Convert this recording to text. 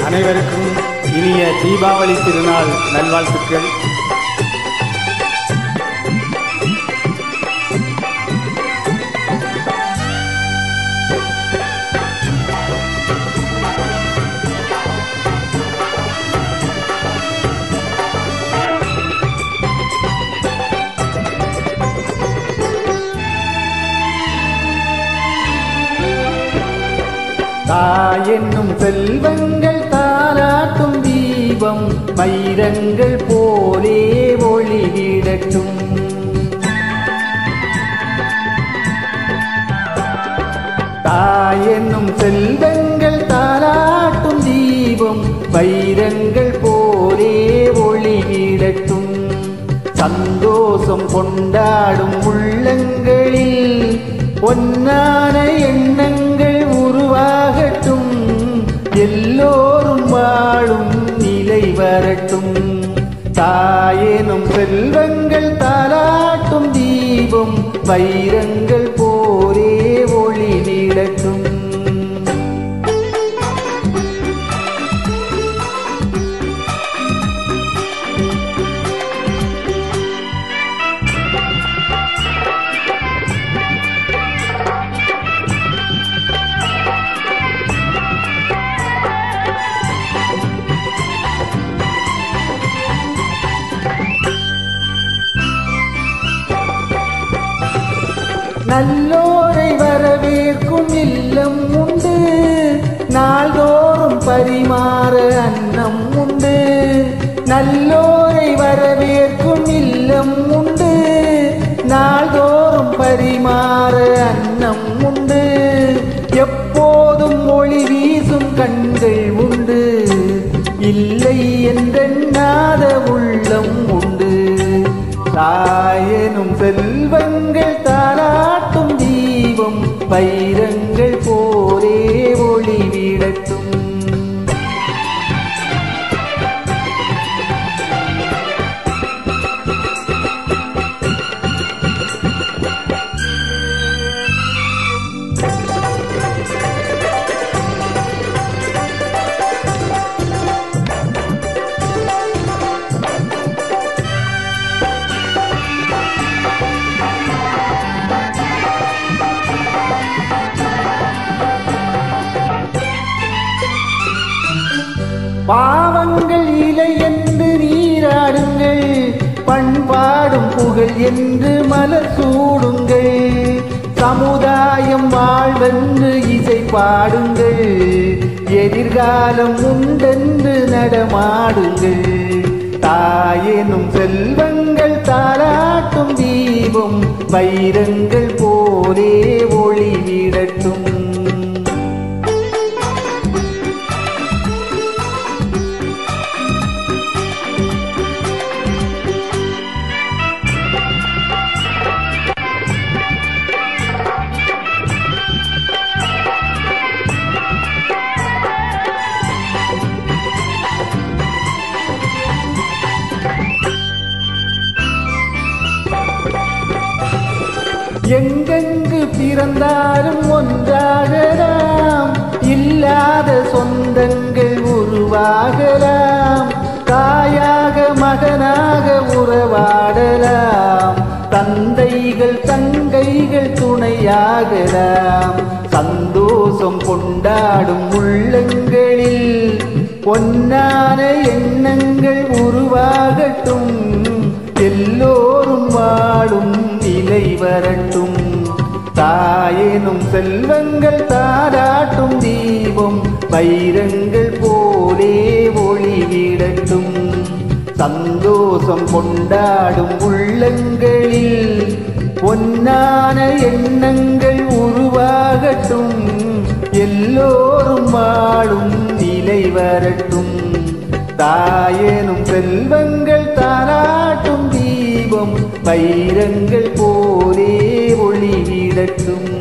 அனைவருக்கும் இனிய தீபாவளி திருநாள் நல்வாழ்த்துக்கள். தாயென்னும் செல்வங்கள் தாலாட்டும் தீபம் வைரங்கள் போலே ஒளிவிடட்டும். தாயென்னும் செல்வங்கள் தாலாட்டும் தீபம் வைரங்கள் போலே ஒளிவிடட்டும். சந்தோஷம் கொண்டாடும் உள்ளங்களில் பொன்னான எண்ணங்கள் உருவாகட்டும். எல்லோரும் வாழும் நிலை வரட்டும். தாயேனும் செல்வங்கள் தாலாட்டும் தீபம் வைரங்கள் போலே ஒளிவிடட்டும். நல்லோரை வரவேற்கும் இல்லம் உண்டு. நாள்தோறும் பரிமாற அன்னம் உண்டு. நல்லோரை வரவேற்கும் இல்லம் உண்டு. நாள்தோறும் பரிமாற அன்னம் உண்டு. எப்போதும் ஒளி வீசும் கண்கள் உண்டு. இல்லை என்றெண்ணாத உள்ளம் உண்டு. தாயெனும் செல்வங்கள் தாலாட்டும் தீபம் வைரங்கள் போலே ஒளிவிடட்டும். பாவங்கள் இலை என்று நீராடுங்கள். பண்பாடும் புகழ் என்று மலர் சூடுங்கள். சமுதாயம் வாழ்வென்று இசை பாடுங்கள். எதிர்காலம் உண்டென்று நடமாடுங்கள். தாயெனும் செல்வங்கள் தாலாட்டும் தீபம் வைரங்கள் போலே ஒளிவிடட்டும். எங்கெங்கு பிறந்தாலும் ஒன்றாகலாம். இல்லாத சொந்தங்கள் உருவாகலாம். தாயாக மகனாக உறவாடலாம். தந்தைகள் தங்கைகள் துணையாகலாம். சந்தோஷம் கொண்டாடும் உள்ளங்களில் பொன்னான எண்ணங்கள் உருவாகட்டும். எல்லோரும் வாழும் நிலை வரட்டும். தாயெனும் செல்வங்கள் தாலாட்டும் தீபம் வைரங்கள் போலே ஒளிவிடட்டும். சந்தோஷம் கொண்டாடும் உள்ளங்களில் பொன்னான எண்ணங்கள் உருவாகட்டும். எல்லோரும் வாழும் நிலை வரட்டும். தாயெனும் செல்வங்கள் தாலாட்டும் தீபம் வைரங்கள் போலே ஒளிவிடட்டும்.